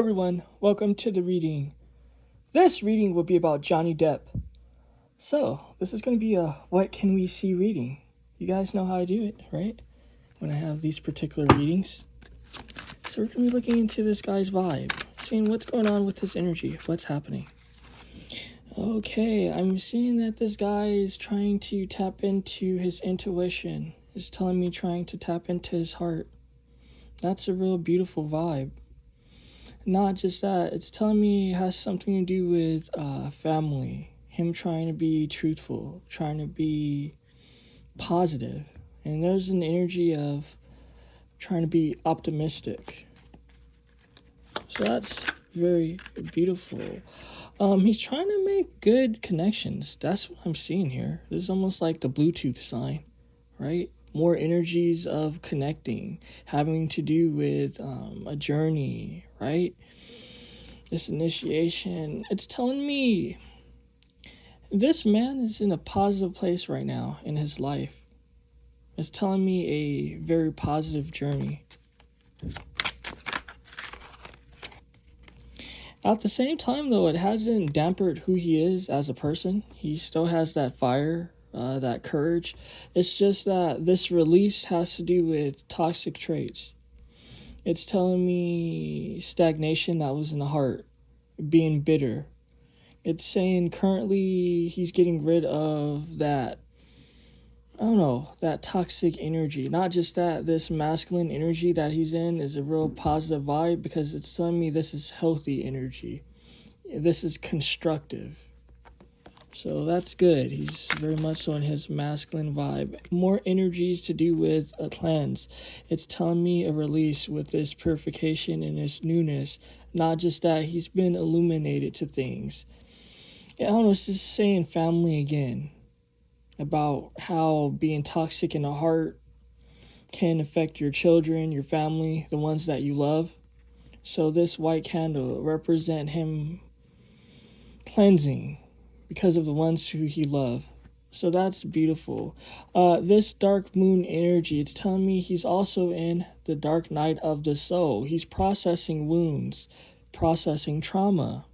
everyone, welcome to the reading. This reading will be about Johnny Depp. So, this is going to be a what can we see reading. You guys know how I do it, right? When I have these particular readings. So we're going to be looking into this guy's vibe, seeing what's going on with his energy, what's happening. Okay, I'm seeing that this guy is trying to tap into his intuition. It's telling me trying to tap into his heart. That's a real beautiful vibe. Not just that, it's telling me it has something to do with family. Him trying to be truthful, trying to be positive. And there's an energy of trying to be optimistic. So that's very beautiful. He's trying to make good connections. That's what I'm seeing here. This is almost like the Bluetooth sign, right? More energies of connecting, having to do with a journey, right? This initiation. It's telling me this man is in a positive place right now in his life. It's telling me a very positive journey. At the same time, though, it hasn't dampened who he is as a person. He still has that fire, that courage. It's just that this release has to do with toxic traits. It's telling me stagnation that was in the heart, being bitter. It's saying currently he's getting rid of that, that toxic energy. Not just that, this masculine energy that he's in is a real positive vibe because it's telling me this is healthy energy. This is constructive. So that's good. He's very much so in his masculine vibe. More energies to do with a cleanse. It's telling me a release with this purification and this newness. Not just that, he's been illuminated to things. I don't know, it's just saying family again. About how being toxic in the heart can affect your children, your family, the ones that you love. So this white candle represent him cleansing because of the ones who he loved. So that's beautiful. This dark moon energy, it's telling me he's also in the dark night of the soul. He's processing wounds, processing trauma.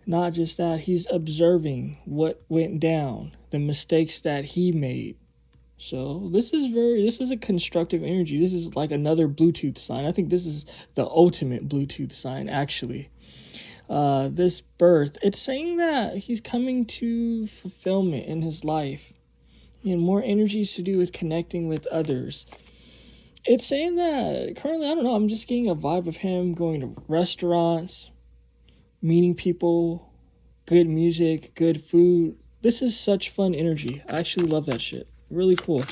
Not just that, he's observing what went down, the mistakes that he made. So this is a constructive energy. This is like another Bluetooth sign. I think this is the ultimate Bluetooth sign, actually. This birth, it's saying that he's coming to fulfillment in his life. And more energies to do with connecting with others. It's saying that currently, I don't know, I'm just getting a vibe of him going to restaurants, meeting people, good music, good food. This is such fun energy. I actually love that shit. Really cool.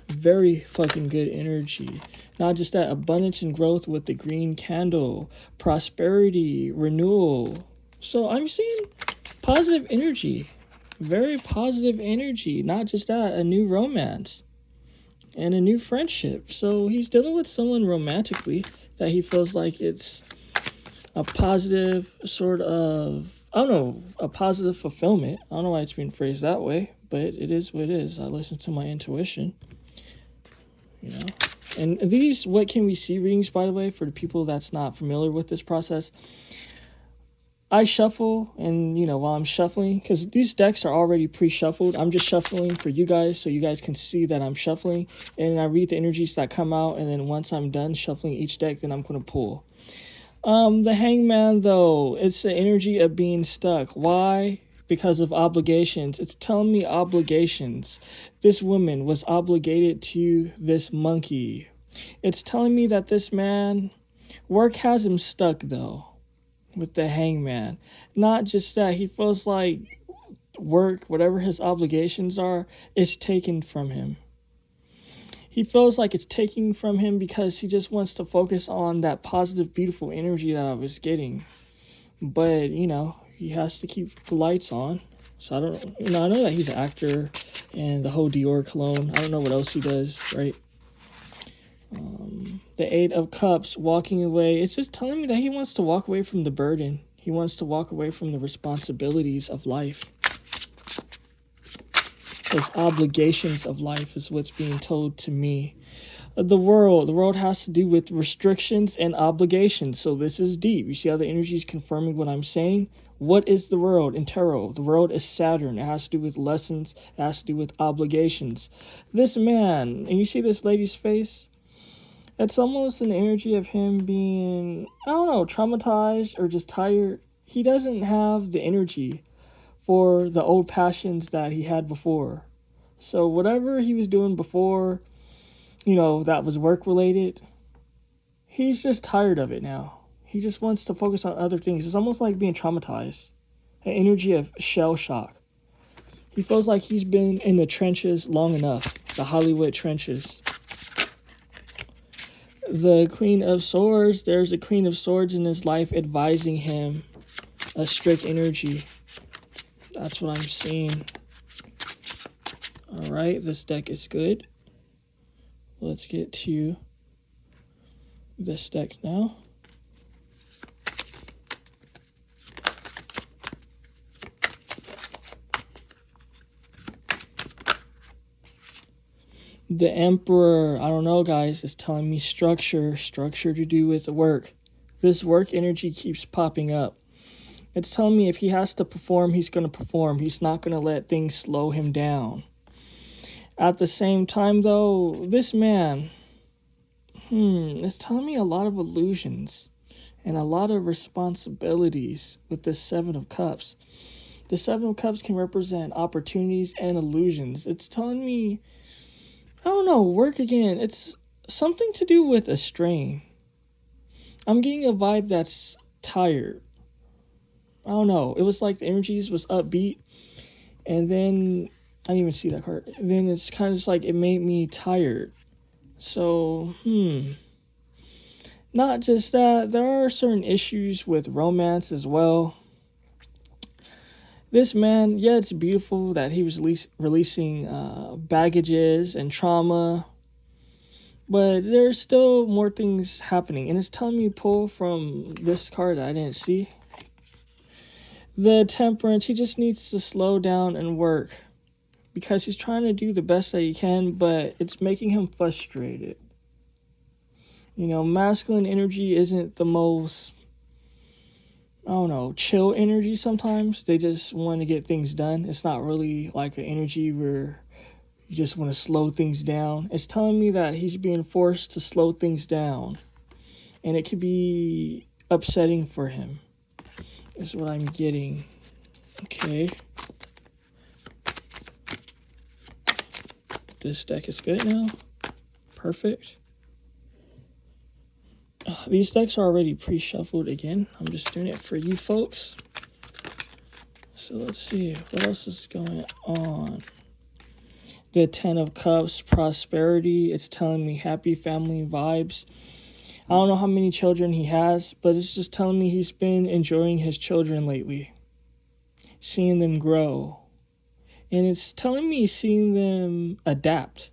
Very fucking good energy. Not just that, abundance and growth with the green candle, prosperity, renewal. So I'm seeing positive energy. Very positive energy. Not just that, a new romance and a new friendship. So he's dealing with someone romantically that he feels like it's a positive sort of, a positive fulfillment. I don't know why it's being phrased that way, but it is what it is. I listen to my intuition, And these what can we see readings, by the way, for the people that's not familiar with this process, I shuffle, and, while I'm shuffling, because these decks are already pre-shuffled, I'm just shuffling for you guys so you guys can see that I'm shuffling, and I read the energies that come out, and then once I'm done shuffling each deck, then I'm going to pull. The hangman, though, it's the energy of being stuck. Why? Because of obligations. It's telling me obligations. This woman was obligated to this monkey. It's telling me that this man, work has him stuck, though, with the hangman. Not just that, he feels like work, whatever his obligations are, is taken from him. He feels like it's taking from him because he just wants to focus on that positive, beautiful energy that I was getting. But, he has to keep the lights on. So I don't, I know that he's an actor and the whole Dior cologne. I don't know what else he does, right? The Eight of Cups, walking away. It's just telling me that he wants to walk away from the burden. He wants to walk away from the responsibilities of life. His obligations of life is what's being told to me. The world has to do with restrictions and obligations. So this is deep. You see how the energy is confirming what I'm saying? What is the world in tarot? The world is Saturn. It has to do with lessons. It has to do with obligations. This man, and you see this lady's face? It's almost an energy of him being, I don't know, traumatized or just tired. He doesn't have the energy for the old passions that he had before. So whatever he was doing before, that was work related, he's just tired of it now. He just wants to focus on other things. It's almost like being traumatized. An energy of shell shock. He feels like he's been in the trenches long enough. The Hollywood trenches. The Queen of Swords. There's a Queen of Swords in his life advising him. A strict energy. That's what I'm seeing. Alright, this deck is good. Let's get to this deck now. The Emperor, I don't know, guys, is telling me structure to do with work. This work energy keeps popping up. It's telling me if he has to perform, he's going to perform. He's not going to let things slow him down. At the same time, though, this man, it's telling me a lot of illusions and a lot of responsibilities with this Seven of Cups. The Seven of Cups can represent opportunities and illusions. It's telling me, I don't know, work again. It's something to do with a strain. I'm getting a vibe that's tired. I don't know. It was like the energies was upbeat. And then, I didn't even see that card. And then it's kind of just like it made me tired. So, not just that. There are certain issues with romance as well. This man, yeah, it's beautiful that he was releasing baggages and trauma. But there's still more things happening. And it's telling me pull from this card that I didn't see. The Temperance, he just needs to slow down and work. Because he's trying to do the best that he can, but it's making him frustrated. Masculine energy isn't the most, I don't know, chill energy sometimes. They just want to get things done. It's not really like an energy where you just want to slow things down. It's telling me that he's being forced to slow things down. And it could be upsetting for him. Is what I'm getting. Okay. This deck is good now. Perfect. These decks are already pre-shuffled again. I'm just doing it for you folks. So let's see. What else is going on? The Ten of Cups, prosperity. It's telling me happy family vibes. I don't know how many children he has, but it's just telling me he's been enjoying his children lately. Seeing them grow. And it's telling me seeing them adapt,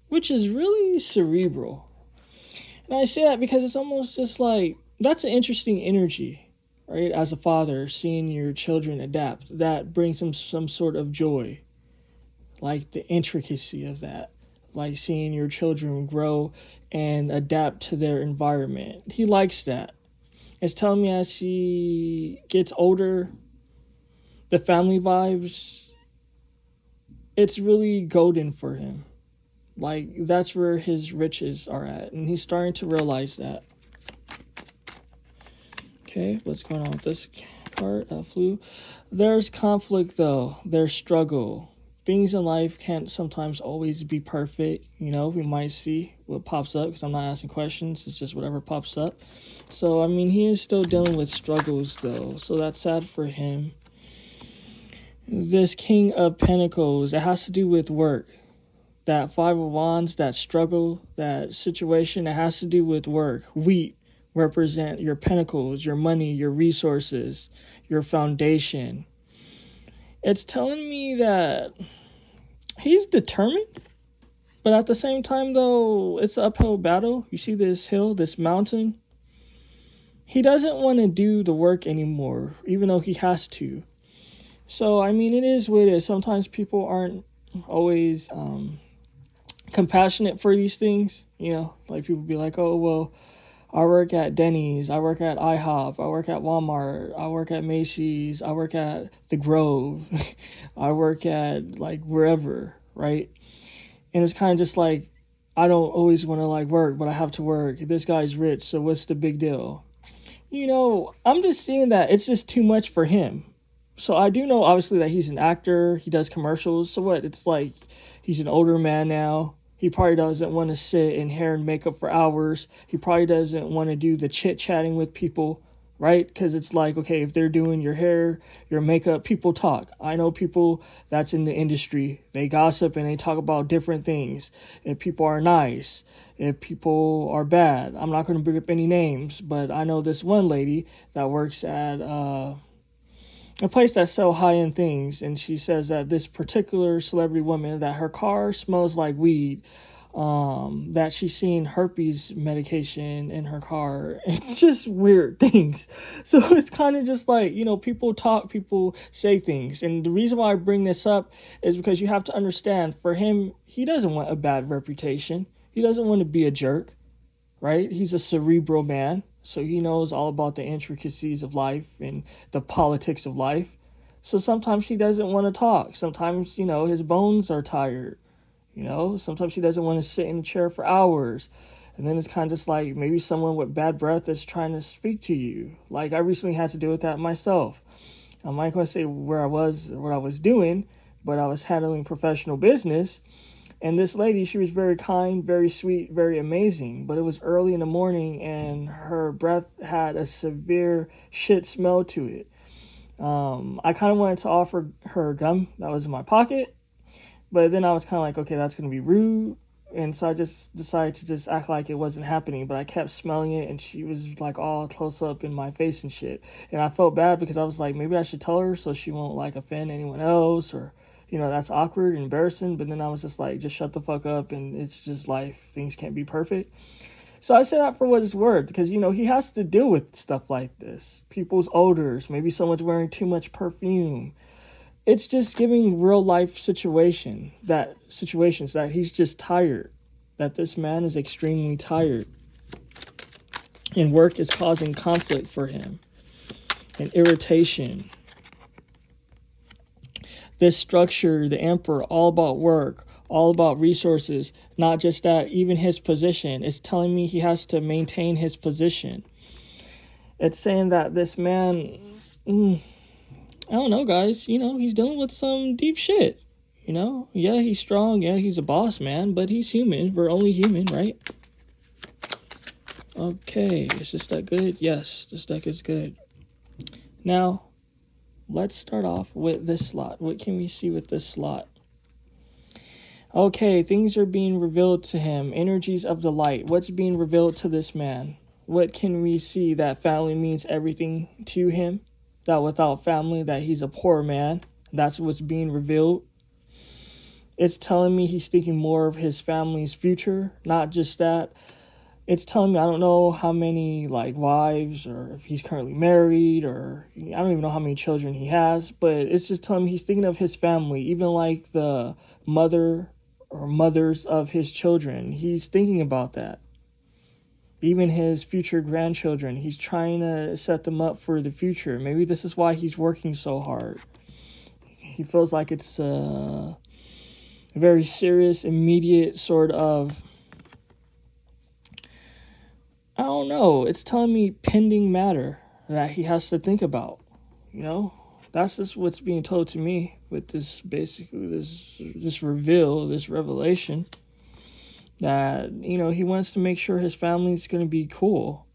which is really cerebral. And I say that because it's almost just like, that's an interesting energy, right? As a father, seeing your children adapt, that brings him some sort of joy. Like the intricacy of that. Like seeing your children grow and adapt to their environment. He likes that. It's telling me as he gets older, the family vibes, it's really golden for him. Like, that's where his riches are at. And he's starting to realize that. Okay, what's going on with this card? Flew. There's conflict, though. There's struggle. Things in life can't sometimes always be perfect. We might see what pops up because I'm not asking questions. It's just whatever pops up. So, he is still dealing with struggles, though. So that's sad for him. This King of Pentacles, it has to do with work. That Five of Wands, that struggle, that situation, it has to do with work. Wheat represent your pentacles, your money, your resources, your foundation. It's telling me that he's determined, but at the same time, though, it's an uphill battle. You see this hill, this mountain? He doesn't want to do the work anymore, even though he has to. So, it is what it is. Sometimes people aren't always compassionate for these things. You know, like people be like, oh, well, I work at Denny's, I work at IHOP, I work at Walmart, I work at Macy's, I work at the Grove, I work at like wherever, right? And it's kind of just like, I don't always want to like work, but I have to work. This guy's rich, so what's the big deal? You know, I'm just seeing that it's just too much for him. So I do know obviously that he's an actor, he does commercials. So what? It's like he's an older man now. He probably doesn't want to sit in hair and makeup for hours. He probably doesn't want to do the chit-chatting with people, right? Because it's like, okay, if they're doing your hair, your makeup, people talk. I know people that's in the industry. They gossip and they talk about different things. If people are nice, if people are bad. I'm not going to bring up any names, but I know this one lady that works at a place that sell high-end things, and she says that this particular celebrity woman, that her car smells like weed, that she's seen herpes medication in her car, and just weird things. So it's kind of just like, you know, people talk, people say things. And the reason why I bring this up is because you have to understand, for him, he doesn't want a bad reputation. He doesn't want to be a jerk, right? He's a cerebral man. So he knows all about the intricacies of life and the politics of life. So sometimes he doesn't want to talk. Sometimes, you know, his bones are tired. You know, sometimes he doesn't want to sit in a chair for hours. And then it's kind of just like maybe someone with bad breath is trying to speak to you. Like I recently had to deal with that myself. I'm not going to say where I was or what I was doing, but I was handling professional business. And this lady, she was very kind, very sweet, very amazing. But it was early in the morning and her breath had a severe shit smell to it. I kind of wanted to offer her gum that was in my pocket. But then I was kind of like, okay, that's going to be rude. And so I just decided to just act like it wasn't happening. But I kept smelling it and she was like all close up in my face and shit. And I felt bad because I was like, maybe I should tell her so she won't like offend anyone else, or you know, that's awkward and embarrassing. But then I was just like, just shut the fuck up, and it's just life. Things can't be perfect. So I say that for what it's worth, because, you know, he has to deal with stuff like this. People's odors, maybe someone's wearing too much perfume. It's just giving real life situations that he's just tired, that this man is extremely tired. And work is causing conflict for him and irritation. This structure, the emperor, all about work, all about resources. Not just that, even his position. It's telling me he has to maintain his position. It's saying that this man, I don't know, guys. You know, he's dealing with some deep shit. You know, yeah, he's strong. Yeah, he's a boss man, but he's human. We're only human, right? Okay, is this deck good? Yes, this deck is good. Now, let's start off with this slot. What can we see with this slot? Okay, things are being revealed to him. Energies of the light. What's being revealed to this man? What can we see? That family means everything to him. That without family, that he's a poor man. That's what's being revealed. It's telling me he's thinking more of his family's future. Not just that. It's telling me, I don't know how many like wives, or if he's currently married, or I don't even know how many children he has, but it's just telling me he's thinking of his family, even like the mother or mothers of his children. He's thinking about that. Even his future grandchildren, he's trying to set them up for the future. Maybe this is why he's working so hard. He feels like it's a very serious, immediate sort of, I don't know, it's telling me pending matter that he has to think about, you know? That's just what's being told to me with this, basically, this revelation, that, you know, he wants to make sure his family's going to be cool.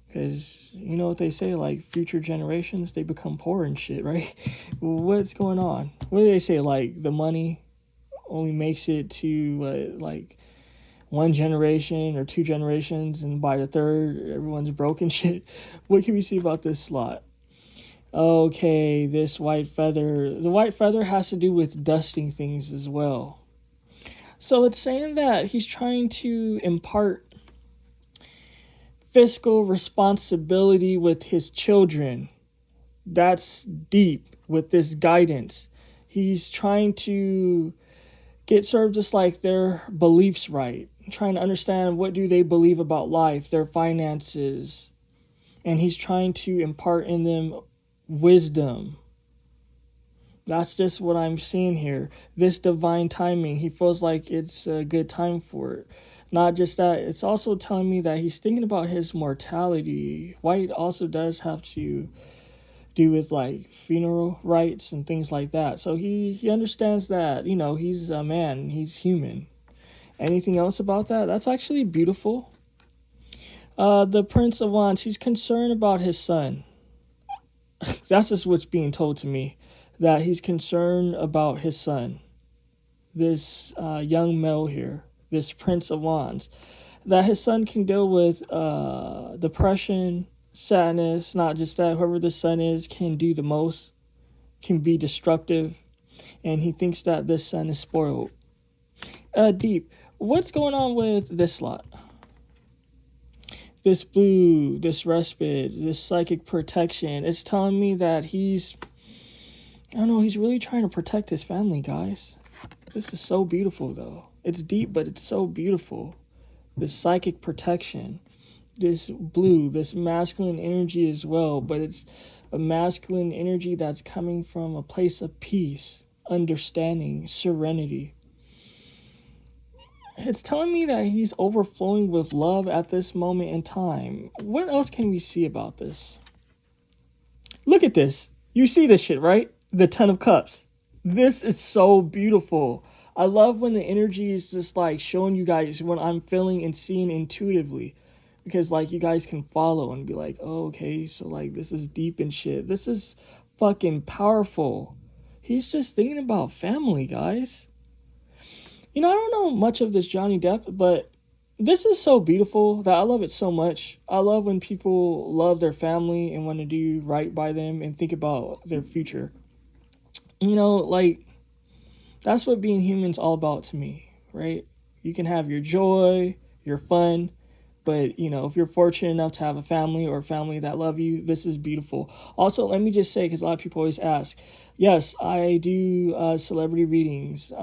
Because, you know what they say, like, future generations, they become poor and shit, right? What's going on? What do they say, like, the money only makes it to, like, one generation or two generations, and by the third, everyone's broken shit. What can we see about this slot? Okay, this white feather. The white feather has to do with dusting things as well. So it's saying that he's trying to impart fiscal responsibility with his children. That's deep with this guidance. He's trying to get sort of just like their beliefs right, trying to understand what do they believe about life, their finances, and he's trying to impart in them wisdom. That's just what I'm seeing here. This divine timing, he feels like it's a good time for it. Not just that, it's also telling me that he's thinking about his mortality. White also does have to do with like funeral rites and things like that. So he understands that, he's a man, he's human. Anything else about that? That's actually beautiful. The Prince of Wands, he's concerned about his son. That's just what's being told to me, that he's concerned about his son. This young male here, this Prince of Wands, that his son can deal with depression, sadness. Not just that, whoever the son is can do the most, can be destructive, and he thinks that this son is spoiled. Deep, what's going on with this lot? This blue, this respite, this psychic protection, it's telling me that he's really trying to protect his family, guys. This is so beautiful, though. It's deep, but it's so beautiful. This psychic protection, this blue, this masculine energy as well, but it's a masculine energy that's coming from a place of peace, understanding, serenity. It's telling me that he's overflowing with love at this moment in time. What else can we see about this? Look at this. You see this shit, right? The Ten of Cups. This is so beautiful. I love when the energy is just like showing you guys what I'm feeling and seeing intuitively. Because like you guys can follow and be like, oh, okay, so like this is deep and shit. This is fucking powerful. He's just thinking about family, guys. I don't know much of this Johnny Depp, but this is so beautiful that I love it so much. I love when people love their family and want to do right by them and think about their future. Like, that's what being human's all about to me, right? You can have your joy, your fun, but, if you're fortunate enough to have a family or a family that love you, this is beautiful. Also, let me just say, because a lot of people always ask, yes, I do celebrity readings,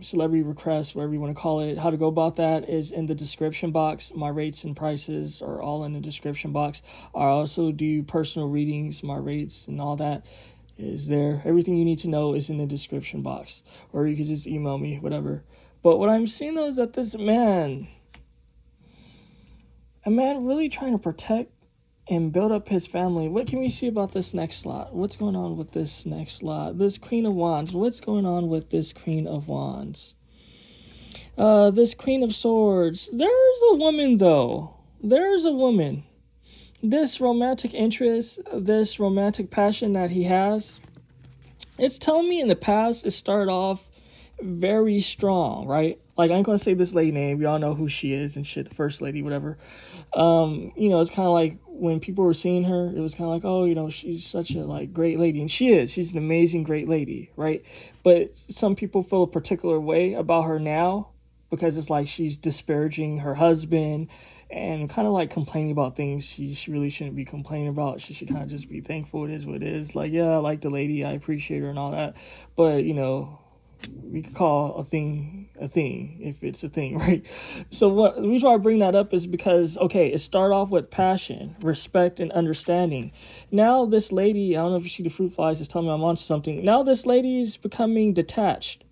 celebrity requests, whatever you want to call it. How to go about that is in the description box. My rates and prices are all in the description box. I also do personal readings. My rates and all that is there. Everything you need to know is in the description box, or you could just email me, whatever. But what I'm seeing though is that this man, a man really trying to protect and build up his family. What can we see about this next slot? What's going on with this next slot? This Queen of Wands. What's going on with this Queen of Wands? This Queen of Swords. There's a woman, though. There's a woman. This romantic interest, this romantic passion that he has, it's telling me in the past it started off very strong, right? Like, I ain't gonna say this lady name. Y'all know who she is and shit, the first lady, whatever. It's kind of like when people were seeing her, it was kind of like, oh, she's such a like great lady. And she is. She's an amazing, great lady, right? But some people feel a particular way about her now because it's like she's disparaging her husband and kind of like complaining about things she really shouldn't be complaining about. She should kind of just be thankful it is what it is. Like, yeah, I like the lady. I appreciate her and all that. But, we could call a thing if it's a thing, right? So the reason why I bring that up is because, okay, it started off with passion, respect, and understanding. Now this lady, I don't know if you see the fruit flies, is telling me I'm onto something. Now this lady is becoming detached.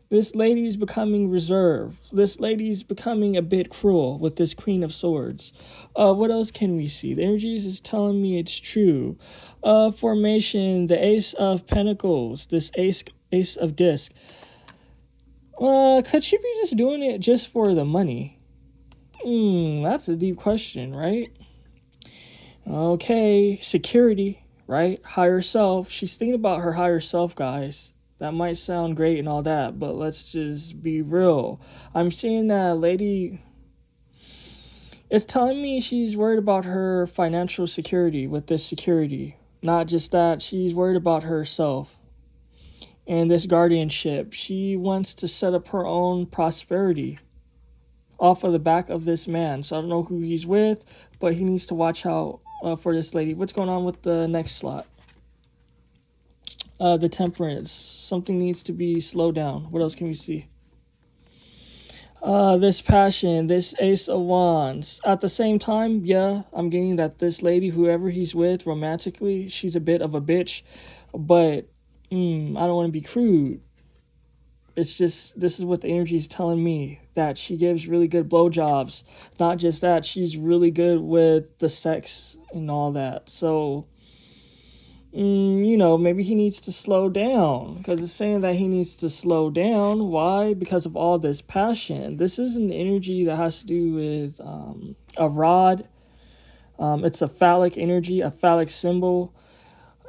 This lady is becoming reserved. This lady is becoming a bit cruel with this Queen of Swords. What else can we see? The energies is telling me it's true. Formation, the Ace of Pentacles, this Ace of Disc. Could she be just doing it just for the money? That's a deep question, right? Okay, security, right? Higher self. She's thinking about her higher self, guys. That might sound great and all that, but let's just be real. I'm seeing that lady, it's telling me she's worried about her financial security with this security. Not just that, she's worried about herself and this guardianship. She wants to set up her own prosperity off of the back of this man. So I don't know who he's with, but he needs to watch out for this lady. What's going on with the next slot? The Temperance. Something needs to be slowed down. What else can we see? This Passion, this Ace of Wands. At the same time, yeah, I'm getting that this lady, whoever he's with romantically, she's a bit of a bitch. But I don't want to be crude. It's just, this is what the energy is telling me, that she gives really good blowjobs. Not just that, she's really good with the sex and all that. So, maybe he needs to slow down, because it's saying that he needs to slow down. Why? Because of all this passion. This is an energy that has to do with a rod. It's a phallic energy, a phallic symbol.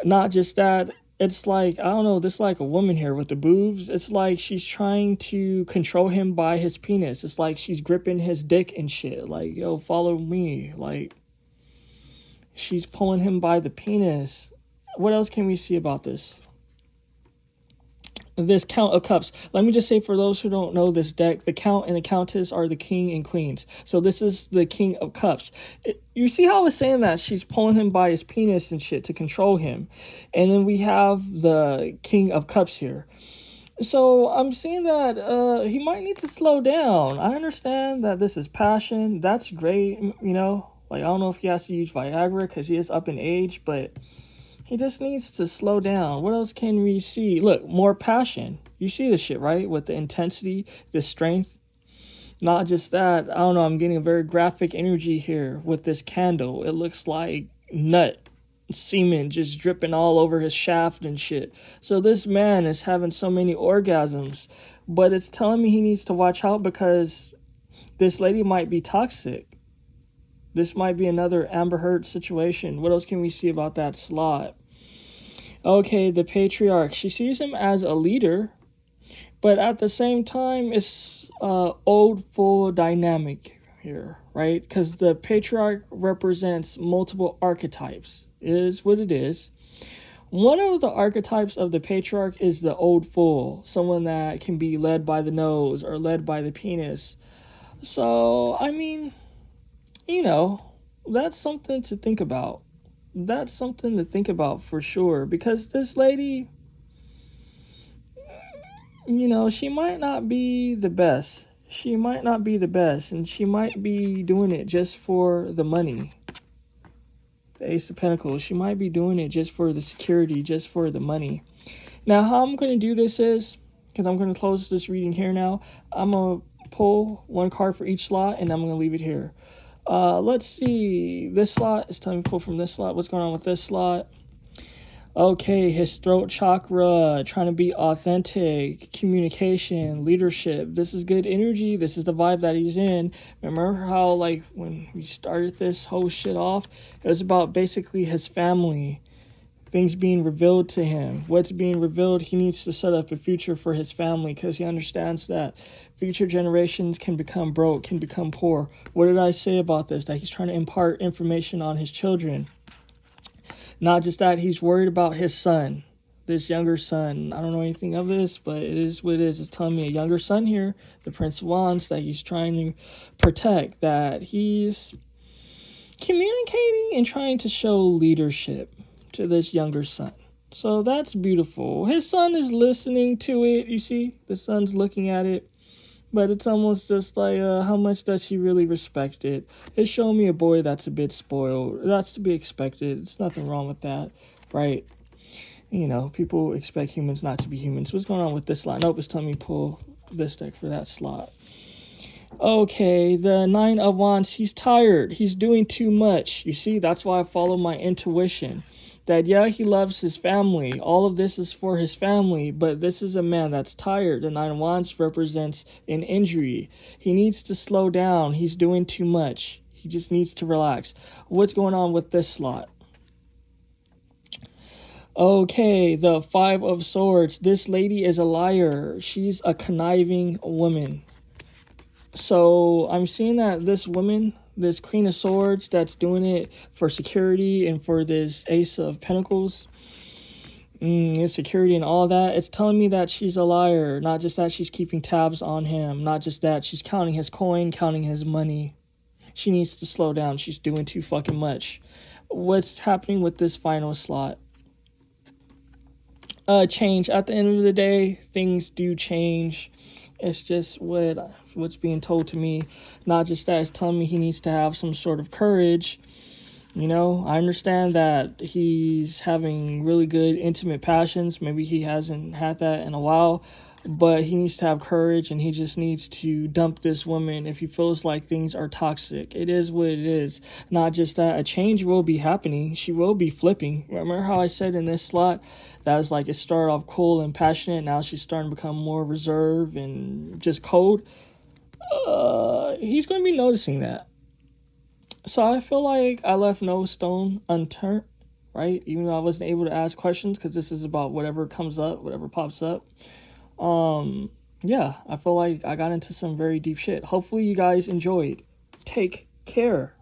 Not just that, it's like, I don't know, this like a woman here with the boobs. It's like she's trying to control him by his penis. It's like she's gripping his dick and shit. Like, yo, follow me. Like, she's pulling him by the penis. What else can we see about this? This Count of Cups. Let me just say, for those who don't know this deck, the Count and the Countess are the King and Queens. So this is the King of Cups. You see how I was saying that she's pulling him by his penis and shit to control him. And then we have the King of Cups here. So I'm seeing that he might need to slow down. I understand that this is passion. That's great, Like, I don't know if he has to use Viagra because he is up in age, but he just needs to slow down. What else can we see? Look, more passion. You see this shit, right? With the intensity, the strength. Not just that. I don't know. I'm getting a very graphic energy here with this candle. It looks like nut semen just dripping all over his shaft and shit. So this man is having so many orgasms. But it's telling me he needs to watch out, because this lady might be toxic. This might be another Amber Heard situation. What else can we see about that slot? Okay, the Patriarch. She sees him as a leader, but at the same time, it's old fool dynamic here, right? Because the Patriarch represents multiple archetypes. It is what it is. One of the archetypes of the Patriarch is the old fool, someone that can be led by the nose or led by the penis. So, I mean, that's something to think about. That's something to think about for sure. Because this lady, she might not be the best. She might not be the best. And she might be doing it just for the money. The Ace of Pentacles. She might be doing it just for the security, just for the money. Now, how I'm going to do this is, because I'm going to close this reading here now, I'm going to pull one card for each slot, and I'm going to leave it here. Let's see. This slot, it's time to pull from this slot. What's going on with this slot? Okay, his throat chakra, trying to be authentic, communication, leadership. This is good energy. This is the vibe that he's in. Remember how, like, when we started this whole shit off, it was about basically his family, things being revealed to him. What's being revealed, he needs to set up a future for his family, because he understands that future generations can become broke, can become poor. What did I say about this? That he's trying to impart information on his children. Not just that, he's worried about his son, this younger son. I don't know anything of this, but it is what it is. It's telling me a younger son here, the Prince of Wands, that he's trying to protect, that he's communicating and trying to show leadership to this younger son. So that's beautiful. His son is listening to it. You see, the son's looking at it. But it's almost just like, how much does he really respect it? It's showing me a boy that's a bit spoiled. That's to be expected. There's nothing wrong with that, right? People expect humans not to be humans. What's going on with this slot? Nope, it's telling me pull this deck for that slot. Okay, the Nine of Wands. He's tired. He's doing too much. You see, that's why I follow my intuition. That, yeah, he loves his family. All of this is for his family, but this is a man that's tired. The Nine of Wands represents an injury. He needs to slow down. He's doing too much. He just needs to relax. What's going on with this slot? Okay, the Five of Swords. This lady is a liar. She's a conniving woman. So I'm seeing that this woman, this Queen of Swords, that's doing it for security and for this Ace of Pentacles, insecurity and all that, it's telling me that she's a liar. Not just that, she's keeping tabs on him. Not just that, she's counting his coin, counting his money. She needs to slow down. She's doing too fucking much. What's happening with this final slot? change. At the end of the day, things do change. It's just what's being told to me. Not just that, it's telling me he needs to have some sort of courage. You know, I understand that he's having really good intimate passions. Maybe he hasn't had that in a while, but he needs to have courage, and he just needs to dump this woman if he feels like things are toxic. It is what it is. Not just that, a change will be happening. She will be flipping. Remember how I said in this slot that was like it started off cool and passionate. Now she's starting to become more reserved and just cold. He's going to be noticing that. So I feel like I left no stone unturned, right? Even though I wasn't able to ask questions, because this is about whatever comes up, whatever pops up. Yeah, I feel like I got into some very deep shit. Hopefully you guys enjoyed. Take care.